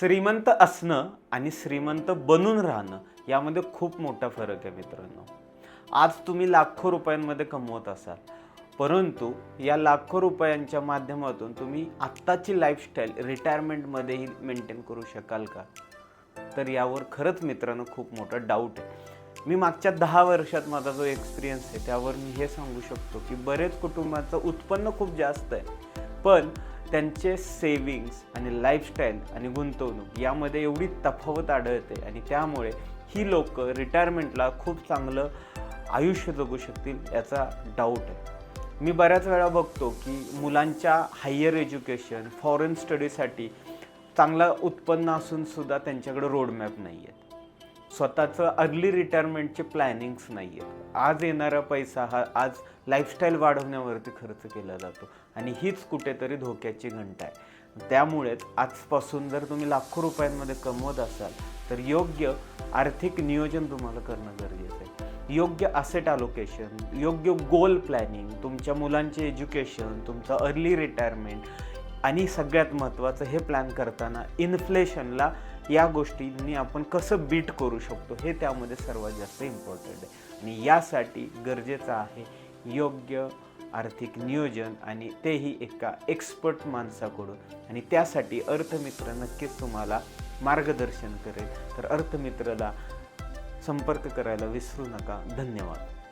श्रीमंत असणं आणि श्रीमंत बनून राहणं यामध्ये खूप मोठा फरक आहे मित्रांनो. आज तुम्ही लाखो रुपयांमध्ये कमवत असाल, परंतु या लाखो रुपयांच्या माध्यमातून तुम्ही आत्ताची लाईफस्टाईल रिटायरमेंटमध्येही मेंटेन करू शकाल का? तर यावर खरंच मित्रांनो खूप मोठा डाऊट आहे. मी मागच्या 10 वर्षात माझा जो एक्सपिरियन्स आहे त्यावर मी हे सांगू शकतो की बरेच कुटुंबाचं उत्पन्न खूप जास्त आहे, पण त्यांचे सेविंग्स आणि लाईफस्टाईल आणि गुंतवणूक यामध्ये एवढी तफावत आढळते आणि त्यामुळे ही लोक रिटायरमेंटला खूप चांगलं आयुष्य जगू शकतील याचा डाऊट आहे. मी बऱ्याच वेळा बघतो की मुलांच्या हायर एज्युकेशन फॉरेन स्टडीसाठी चांगलं उत्पन्न असून सुद्धा त्यांच्याकडे रोडमॅप नाही आहे. स्वतःचं अर्ली रिटायरमेंटचे प्लॅनिंग्स नाही आहेत. आज येणारा पैसा हा आज लाईफस्टाईल वाढवण्यावरती खर्च केला जातो आणि हीच कुठेतरी धोक्याची घंटा आहे. त्यामुळेच आजपासून जर तुम्ही लाखो रुपयांमध्ये कमवत असाल तर योग्य आर्थिक नियोजन तुम्हाला करणं गरजेचं आहे. योग्य असेट अलोकेशन, योग्य गोल प्लॅनिंग, तुमच्या मुलांचे एज्युकेशन, तुमचं अर्ली रिटायरमेंट आणि सगळ्यात महत्त्वाचं हे प्लॅन करताना इन्फ्लेशनला या गोष्टींनी आपण कसं बीट करू शकतो हे त्यामध्ये सर्वात जास्त इम्पॉर्टंट आहे. आणि यासाठी गरजेचं आहे योग्य आर्थिक नियोजन आणि तेही एका एक्सपर्ट माणसाकडून. आणि त्यासाठी अर्थमित्र नक्कीच तुम्हाला मार्गदर्शन करेल. तर अर्थमित्रला संपर्क करायला विसरू नका. धन्यवाद.